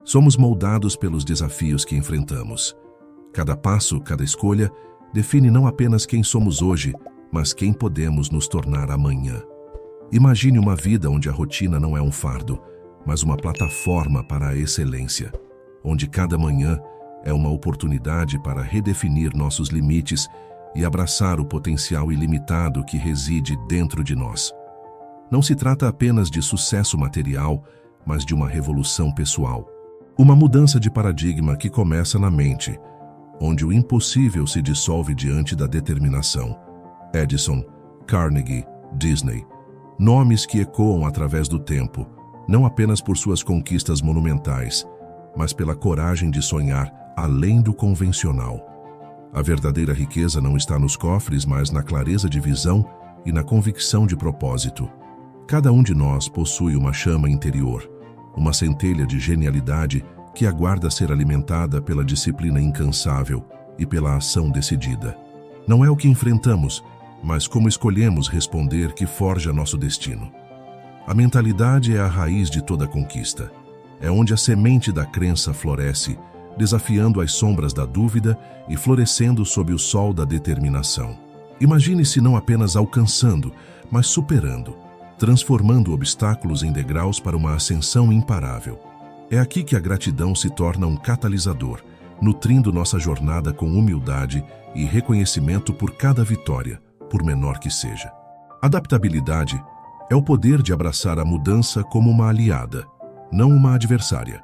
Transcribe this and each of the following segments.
Somos moldados pelos desafios que enfrentamos. Cada passo, cada escolha, define não apenas quem somos hoje, mas quem podemos nos tornar amanhã. Imagine uma vida onde a rotina não é um fardo, mas uma plataforma para a excelência, onde cada manhã é uma oportunidade para redefinir nossos limites e abraçar o potencial ilimitado que reside dentro de nós. Não se trata apenas de sucesso material, mas de uma revolução pessoal. Uma mudança de paradigma que começa na mente, onde o impossível se dissolve diante da determinação. Edison, Carnegie, Disney. Nomes que ecoam através do tempo, não apenas por suas conquistas monumentais, mas pela coragem de sonhar além do convencional. A verdadeira riqueza não está nos cofres, mas na clareza de visão e na convicção de propósito. Cada um de nós possui uma chama interior, uma centelha de genialidade que aguarda ser alimentada pela disciplina incansável e pela ação decidida. Não é o que enfrentamos, mas como escolhemos responder que forja nosso destino. A mentalidade é a raiz de toda conquista. É onde a semente da crença floresce, desafiando as sombras da dúvida e florescendo sob o sol da determinação. Imagine-se não apenas alcançando, mas superando, transformando obstáculos em degraus para uma ascensão imparável. É aqui que a gratidão se torna um catalisador, nutrindo nossa jornada com humildade e reconhecimento por cada vitória, por menor que seja. Adaptabilidade é o poder de abraçar a mudança como uma aliada, não uma adversária.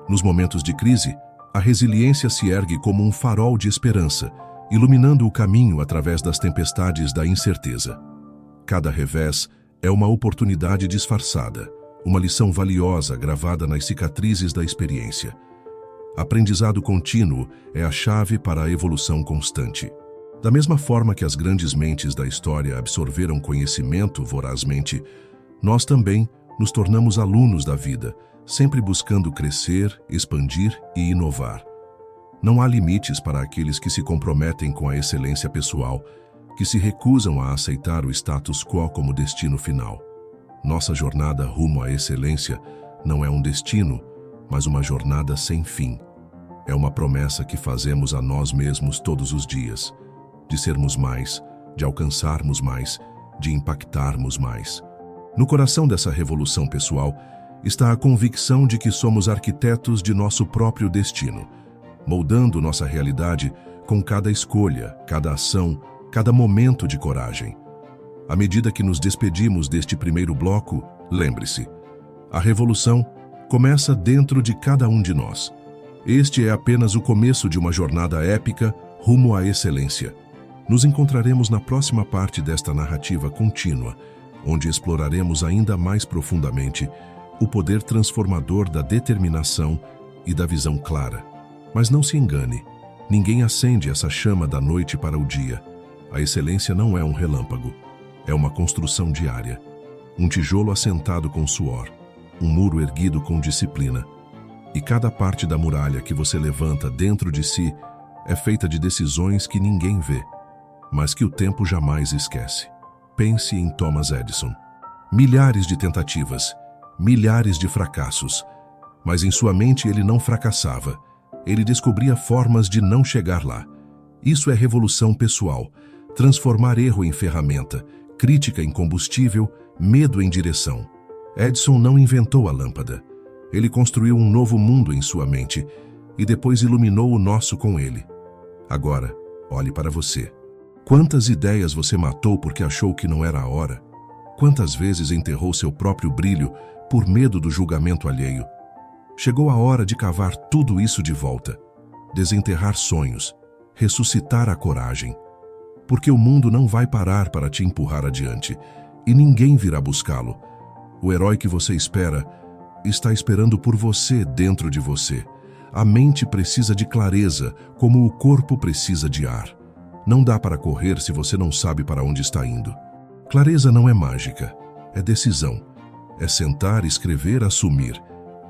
Nos momentos de crise, a resiliência se ergue como um farol de esperança, iluminando o caminho através das tempestades da incerteza. Cada revés é uma oportunidade disfarçada, uma lição valiosa gravada nas cicatrizes da experiência. Aprendizado contínuo é a chave para a evolução constante. Da mesma forma que as grandes mentes da história absorveram conhecimento vorazmente, nós também nos tornamos alunos da vida, sempre buscando crescer, expandir e inovar. Não há limites para aqueles que se comprometem com a excelência pessoal, que se recusam a aceitar o status quo como destino final. Nossa jornada rumo à excelência não é um destino, mas uma jornada sem fim. É uma promessa que fazemos a nós mesmos todos os dias, de sermos mais, de alcançarmos mais, de impactarmos mais. No coração dessa revolução pessoal está a convicção de que somos arquitetos de nosso próprio destino, moldando nossa realidade com cada escolha, cada ação, cada momento de coragem. À medida que nos despedimos deste primeiro bloco, lembre-se, a revolução começa dentro de cada um de nós. Este é apenas o começo de uma jornada épica rumo à excelência. Nos encontraremos na próxima parte desta narrativa contínua, onde exploraremos ainda mais profundamente o poder transformador da determinação e da visão clara. Mas não se engane, ninguém acende essa chama da noite para o dia. A excelência não é um relâmpago, é uma construção diária. Um tijolo assentado com suor, um muro erguido com disciplina. E cada parte da muralha que você levanta dentro de si é feita de decisões que ninguém vê, mas que o tempo jamais esquece. Pense em Thomas Edison. Milhares de tentativas, milhares de fracassos, mas em sua mente ele não fracassava. Ele descobria formas de não chegar lá. Isso é revolução pessoal. Transformar erro em ferramenta, crítica em combustível, medo em direção. Edison não inventou a lâmpada. Ele construiu um novo mundo em sua mente e depois iluminou o nosso com ele. Agora, olhe para você. Quantas ideias você matou porque achou que não era a hora? Quantas vezes enterrou seu próprio brilho por medo do julgamento alheio? Chegou a hora de cavar tudo isso de volta, desenterrar sonhos, ressuscitar a coragem. Porque o mundo não vai parar para te empurrar adiante e ninguém virá buscá-lo. O herói que você espera está esperando por você dentro de você. A mente precisa de clareza, como o corpo precisa de ar. Não dá para correr se você não sabe para onde está indo. Clareza não é mágica, é decisão. É sentar, escrever, assumir.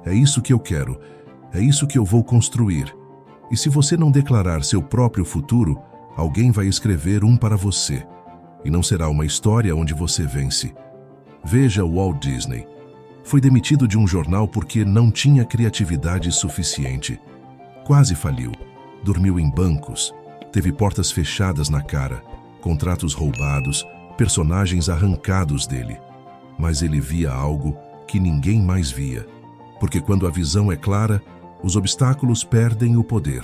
É isso que eu quero, é isso que eu vou construir. E se você não declarar seu próprio futuro, alguém vai escrever um para você. E não será uma história onde você vence. Veja Walt Disney. Foi demitido de um jornal porque não tinha criatividade suficiente. Quase faliu. Dormiu em bancos. Teve portas fechadas na cara, contratos roubados, personagens arrancados dele. Mas ele via algo que ninguém mais via. Porque quando a visão é clara, os obstáculos perdem o poder.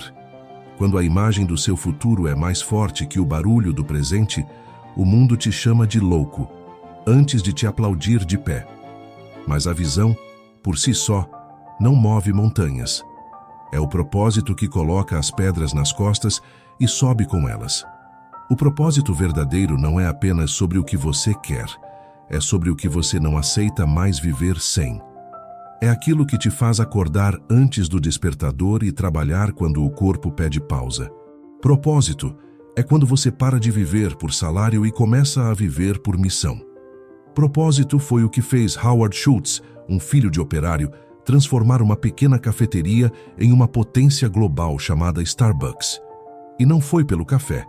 Quando a imagem do seu futuro é mais forte que o barulho do presente, o mundo te chama de louco, antes de te aplaudir de pé. Mas a visão, por si só, não move montanhas. É o propósito que coloca as pedras nas costas e sobe com elas. O propósito verdadeiro não é apenas sobre o que você quer, é sobre o que você não aceita mais viver sem. É aquilo que te faz acordar antes do despertador e trabalhar quando o corpo pede pausa. Propósito é quando você para de viver por salário e começa a viver por missão. Propósito foi o que fez Howard Schultz, um filho de operário, transformar uma pequena cafeteria em uma potência global chamada Starbucks. E não foi pelo café,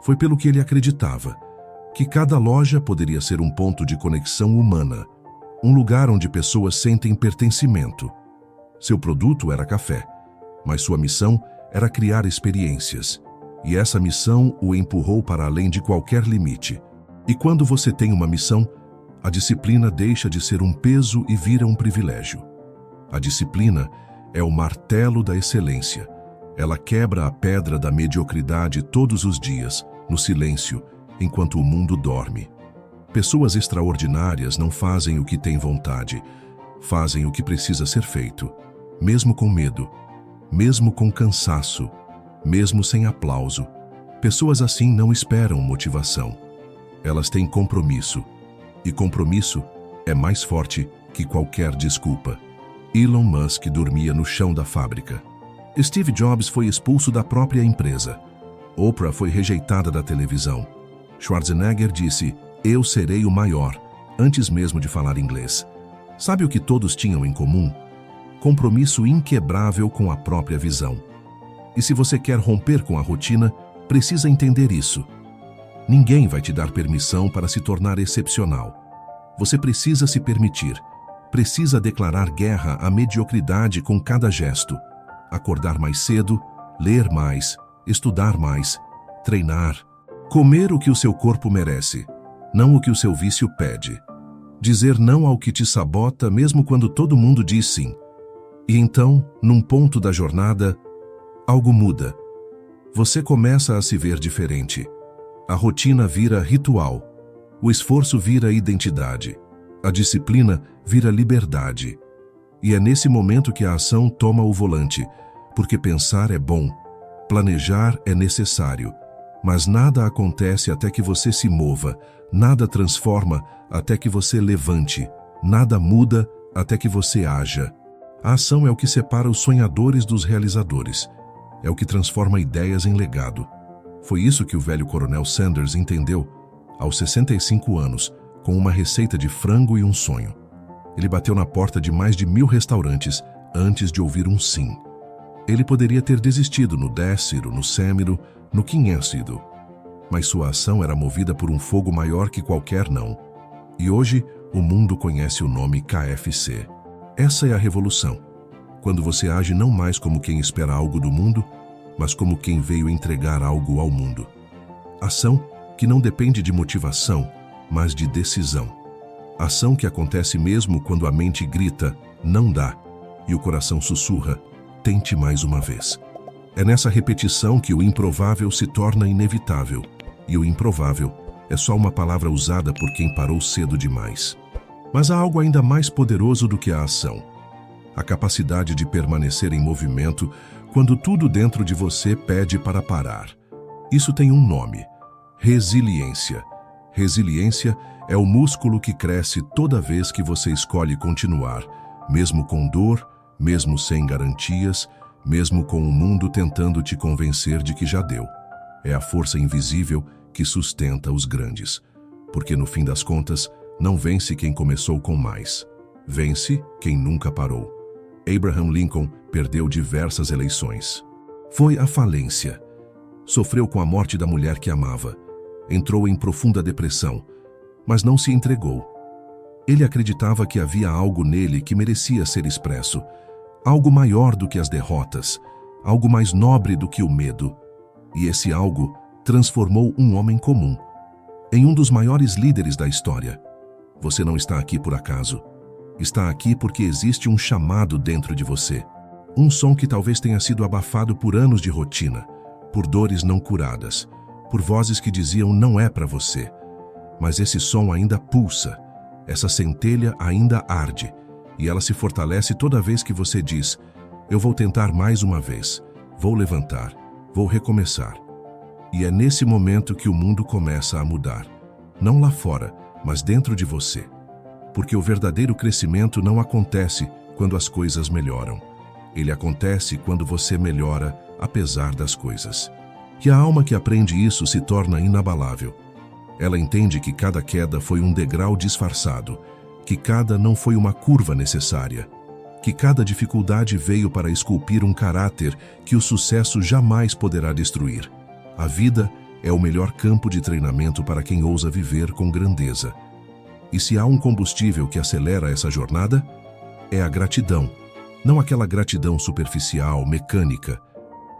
foi pelo que ele acreditava, que cada loja poderia ser um ponto de conexão humana, um lugar onde pessoas sentem pertencimento. Seu produto era café, mas sua missão era criar experiências. E essa missão o empurrou para além de qualquer limite. E quando você tem uma missão, a disciplina deixa de ser um peso e vira um privilégio. A disciplina é o martelo da excelência. Ela quebra a pedra da mediocridade todos os dias, no silêncio, enquanto o mundo dorme. Pessoas extraordinárias não fazem o que têm vontade, fazem o que precisa ser feito, mesmo com medo, mesmo com cansaço, mesmo sem aplauso. Pessoas assim não esperam motivação. Elas têm compromisso. E compromisso é mais forte que qualquer desculpa. Elon Musk dormia no chão da fábrica. Steve Jobs foi expulso da própria empresa. Oprah foi rejeitada da televisão. Schwarzenegger disse, "Eu serei o maior", antes mesmo de falar inglês. Sabe o que todos tinham em comum? Compromisso inquebrável com a própria visão. E se você quer romper com a rotina, precisa entender isso. Ninguém vai te dar permissão para se tornar excepcional. Você precisa se permitir. Precisa declarar guerra à mediocridade com cada gesto. Acordar mais cedo, ler mais, estudar mais, treinar. Comer o que o seu corpo merece, não o que o seu vício pede. Dizer não ao que te sabota mesmo quando todo mundo diz sim. E então, num ponto da jornada, algo muda. Você começa a se ver diferente. A rotina vira ritual. O esforço vira identidade. A disciplina vira liberdade. E é nesse momento que a ação toma o volante, porque pensar é bom, planejar é necessário, mas nada acontece até que você se mova, nada transforma até que você levante, nada muda até que você haja. A ação é o que separa os sonhadores dos realizadores, é o que transforma ideias em legado. Foi isso que o velho Coronel Sanders entendeu aos 65 anos, com uma receita de frango e um sonho. Ele bateu na porta de mais de 1000 restaurantes antes de ouvir um sim. Ele poderia ter desistido no 10º, no 100º, no 500º, mas sua ação era movida por um fogo maior que qualquer não. E hoje, o mundo conhece o nome KFC. Essa é a revolução, quando você age não mais como quem espera algo do mundo, mas como quem veio entregar algo ao mundo. Ação que não depende de motivação, mas de decisão. Ação que acontece mesmo quando a mente grita, não dá, e o coração sussurra, tente mais uma vez. É nessa repetição que o improvável se torna inevitável, e o improvável é só uma palavra usada por quem parou cedo demais. Mas há algo ainda mais poderoso do que a ação. A capacidade de permanecer em movimento quando tudo dentro de você pede para parar. Isso tem um nome: resiliência. Resiliência é o músculo que cresce toda vez que você escolhe continuar, mesmo com dor, mesmo sem garantias, mesmo com o mundo tentando te convencer de que já deu. É a força invisível que sustenta os grandes. Porque no fim das contas, não vence quem começou com mais. Vence quem nunca parou. Abraham Lincoln perdeu diversas eleições. Foi à falência. Sofreu com a morte da mulher que amava. Entrou em profunda depressão, mas não se entregou. Ele acreditava que havia algo nele que merecia ser expresso, algo maior do que as derrotas, algo mais nobre do que o medo. E esse algo transformou um homem comum em um dos maiores líderes da história. Você não está aqui por acaso. Está aqui porque existe um chamado dentro de você. Um som que talvez tenha sido abafado por anos de rotina, por dores não curadas, por vozes que diziam não é para você. Mas esse som ainda pulsa, essa centelha ainda arde, e ela se fortalece toda vez que você diz: eu vou tentar mais uma vez, vou levantar, vou recomeçar. E é nesse momento que o mundo começa a mudar. Não lá fora, mas dentro de você. Porque o verdadeiro crescimento não acontece quando as coisas melhoram. Ele acontece quando você melhora apesar das coisas. E a alma que aprende isso se torna inabalável. Ela entende que cada queda foi um degrau disfarçado, que cada não foi uma curva necessária, que cada dificuldade veio para esculpir um caráter que o sucesso jamais poderá destruir. A vida é o melhor campo de treinamento para quem ousa viver com grandeza. E se há um combustível que acelera essa jornada, é a gratidão. Não aquela gratidão superficial, mecânica,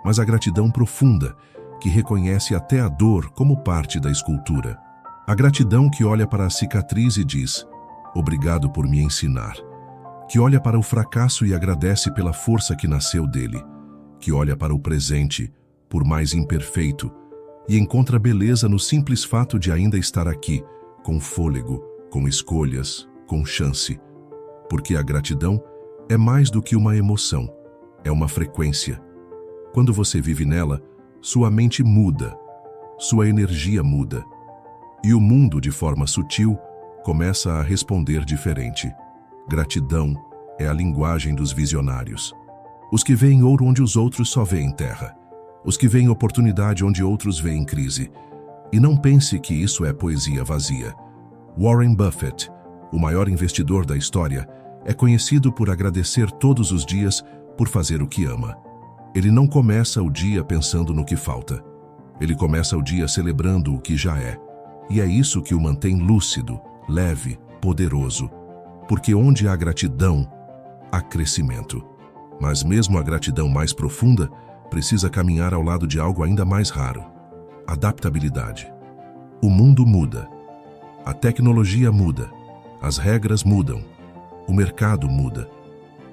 mas a gratidão profunda, que reconhece até a dor como parte da escultura. A gratidão que olha para a cicatriz e diz: obrigado por me ensinar. Que olha para o fracasso e agradece pela força que nasceu dele. Que olha para o presente, por mais imperfeito, e encontra beleza no simples fato de ainda estar aqui, com fôlego, com escolhas, com chance. Porque a gratidão é mais do que uma emoção, é uma frequência. Quando você vive nela, sua mente muda, sua energia muda. E o mundo, de forma sutil, começa a responder diferente. Gratidão é a linguagem dos visionários. Os que veem ouro onde os outros só veem terra. Os que veem oportunidade onde outros veem crise. E não pense que isso é poesia vazia. Warren Buffett, o maior investidor da história, é conhecido por agradecer todos os dias por fazer o que ama. Ele não começa o dia pensando no que falta. Ele começa o dia celebrando o que já é. E é isso que o mantém lúcido, leve, poderoso. Porque onde há gratidão, há crescimento. Mas mesmo a gratidão mais profunda precisa caminhar ao lado de algo ainda mais raro: adaptabilidade. O mundo muda. A tecnologia muda. As regras mudam. O mercado muda.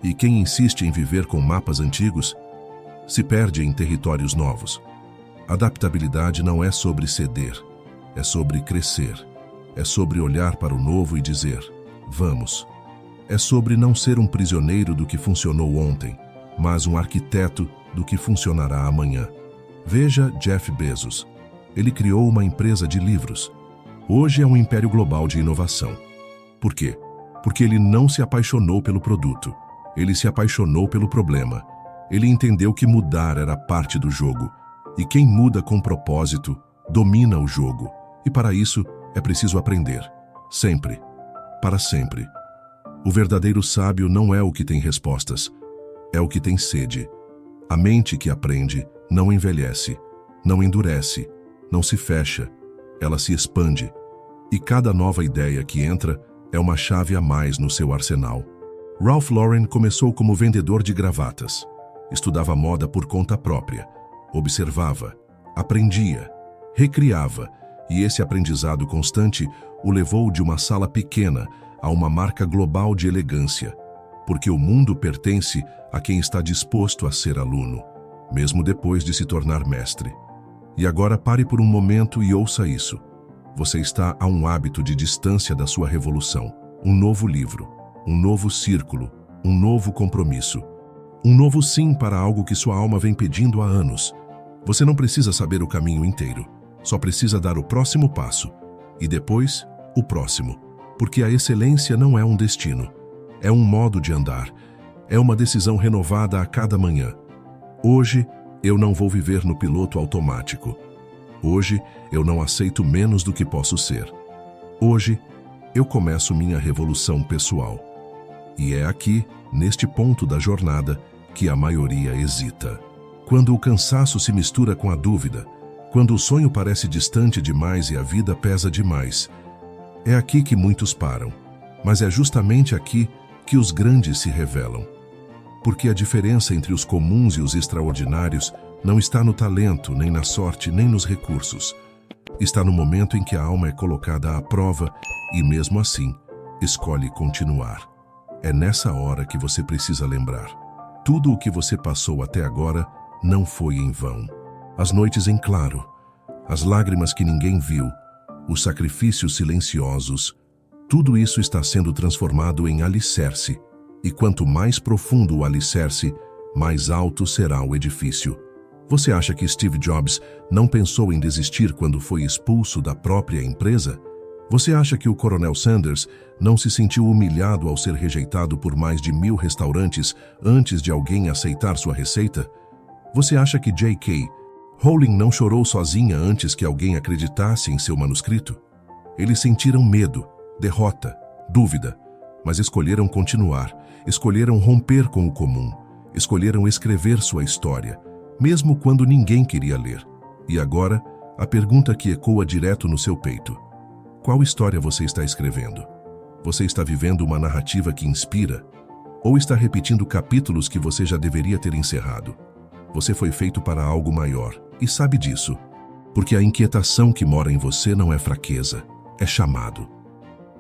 E quem insiste em viver com mapas antigos se perde em territórios novos. Adaptabilidade não é sobre ceder, é sobre crescer. É sobre olhar para o novo e dizer: vamos. É sobre não ser um prisioneiro do que funcionou ontem, mas um arquiteto do que funcionará amanhã. Veja Jeff Bezos. Ele criou uma empresa de livros. Hoje é um império global de inovação. Por quê? Porque ele não se apaixonou pelo produto. Ele se apaixonou pelo problema. Ele entendeu que mudar era parte do jogo. E quem muda com propósito, domina o jogo. E para isso, é preciso aprender. Sempre. Para sempre. O verdadeiro sábio não é o que tem respostas. É o que tem sede. A mente que aprende não envelhece, não endurece, não se fecha. Ela se expande. E cada nova ideia que entra é uma chave a mais no seu arsenal. Ralph Lauren começou como vendedor de gravatas. Estudava moda por conta própria. Observava, aprendia, recriava. E esse aprendizado constante o levou de uma sala pequena a uma marca global de elegância. Porque o mundo pertence a quem está disposto a ser aluno, mesmo depois de se tornar mestre. E agora pare por um momento e ouça isso. Você está a um hábito de distância da sua revolução. Um novo livro, um novo círculo, um novo compromisso. Um novo sim para algo que sua alma vem pedindo há anos. Você não precisa saber o caminho inteiro. Só precisa dar o próximo passo. E depois, o próximo. Porque a excelência não é um destino. É um modo de andar. É uma decisão renovada a cada manhã. Hoje, eu não vou viver no piloto automático. Hoje, eu não aceito menos do que posso ser. Hoje, eu começo minha revolução pessoal. E é aqui, neste ponto da jornada, que a maioria hesita. Quando o cansaço se mistura com a dúvida, quando o sonho parece distante demais e a vida pesa demais, é aqui que muitos param. Mas é justamente aqui que os grandes se revelam. Porque a diferença entre os comuns e os extraordinários não está no talento, nem na sorte, nem nos recursos. Está no momento em que a alma é colocada à prova e, mesmo assim, escolhe continuar. É nessa hora que você precisa lembrar. Tudo o que você passou até agora não foi em vão. As noites em claro, as lágrimas que ninguém viu, os sacrifícios silenciosos, tudo isso está sendo transformado em alicerce. E quanto mais profundo o alicerce, mais alto será o edifício. Você acha que Steve Jobs não pensou em desistir quando foi expulso da própria empresa? Você acha que o Coronel Sanders não se sentiu humilhado ao ser rejeitado por mais de 1000 restaurantes antes de alguém aceitar sua receita? Você acha que J.K. Rowling não chorou sozinha antes que alguém acreditasse em seu manuscrito? Eles sentiram medo, derrota, dúvida, mas escolheram continuar, escolheram romper com o comum, escolheram escrever sua história, mesmo quando ninguém queria ler. E agora, a pergunta que ecoa direto no seu peito: qual história você está escrevendo? Você está vivendo uma narrativa que inspira? Ou está repetindo capítulos que você já deveria ter encerrado? Você foi feito para algo maior, e sabe disso. Porque a inquietação que mora em você não é fraqueza, é chamado.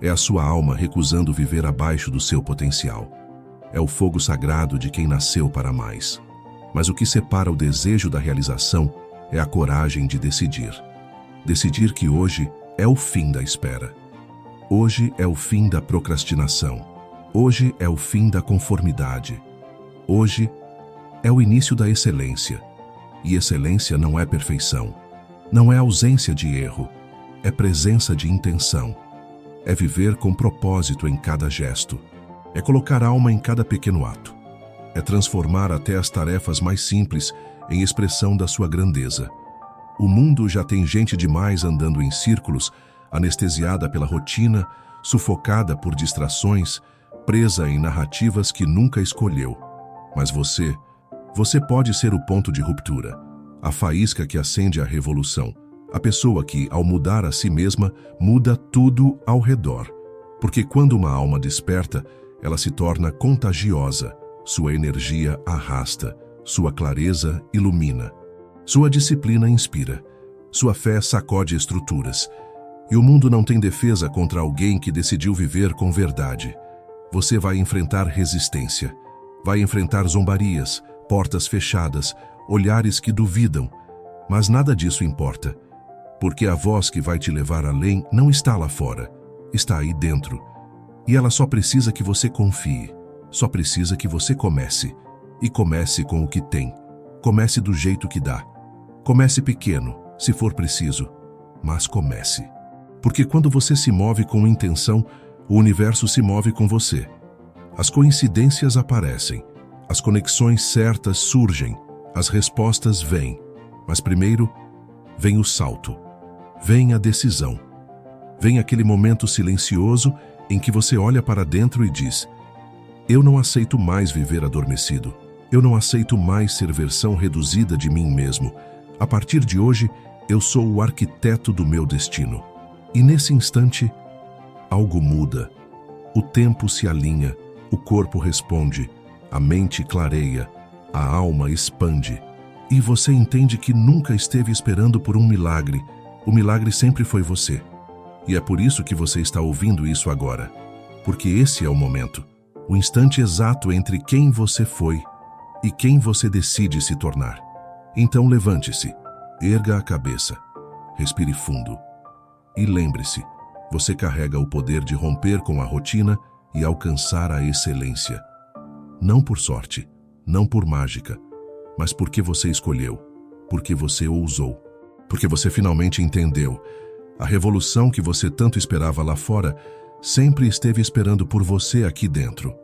É a sua alma recusando viver abaixo do seu potencial. É o fogo sagrado de quem nasceu para mais. Mas o que separa o desejo da realização é a coragem de decidir. Decidir que hoje é o fim da espera. Hoje é o fim da procrastinação. Hoje é o fim da conformidade. Hoje é o início da excelência. E excelência não é perfeição. Não é ausência de erro. É presença de intenção. É viver com propósito em cada gesto. É colocar alma em cada pequeno ato. É transformar até as tarefas mais simples em expressão da sua grandeza. O mundo já tem gente demais andando em círculos, anestesiada pela rotina, sufocada por distrações, presa em narrativas que nunca escolheu. Mas você pode ser o ponto de ruptura, a faísca que acende a revolução, a pessoa que, ao mudar a si mesma, muda tudo ao redor. Porque quando uma alma desperta, ela se torna contagiosa, sua energia arrasta, sua clareza ilumina. Sua disciplina inspira, sua fé sacode estruturas. E o mundo não tem defesa contra alguém que decidiu viver com verdade. Você vai enfrentar resistência, vai enfrentar zombarias, portas fechadas, olhares que duvidam. Mas nada disso importa, porque a voz que vai te levar além não está lá fora, está aí dentro. E ela só precisa que você confie, só precisa que você comece. E comece com o que tem, comece do jeito que dá. Comece pequeno, se for preciso, mas comece. Porque quando você se move com intenção, o universo se move com você. As coincidências aparecem, as conexões certas surgem, as respostas vêm. Mas primeiro, vem o salto, vem a decisão. Vem aquele momento silencioso em que você olha para dentro e diz: eu não aceito mais viver adormecido. Eu não aceito mais ser versão reduzida de mim mesmo. A partir de hoje, eu sou o arquiteto do meu destino. E nesse instante, algo muda. O tempo se alinha, o corpo responde, a mente clareia, a alma expande. E você entende que nunca esteve esperando por um milagre. O milagre sempre foi você. E é por isso que você está ouvindo isso agora. Porque esse é o momento, o instante exato entre quem você foi e quem você decide se tornar. Então levante-se, erga a cabeça, respire fundo e lembre-se, você carrega o poder de romper com a rotina e alcançar a excelência. Não por sorte, não por mágica, mas porque você escolheu, porque você ousou, porque você finalmente entendeu. A revolução que você tanto esperava lá fora sempre esteve esperando por você aqui dentro.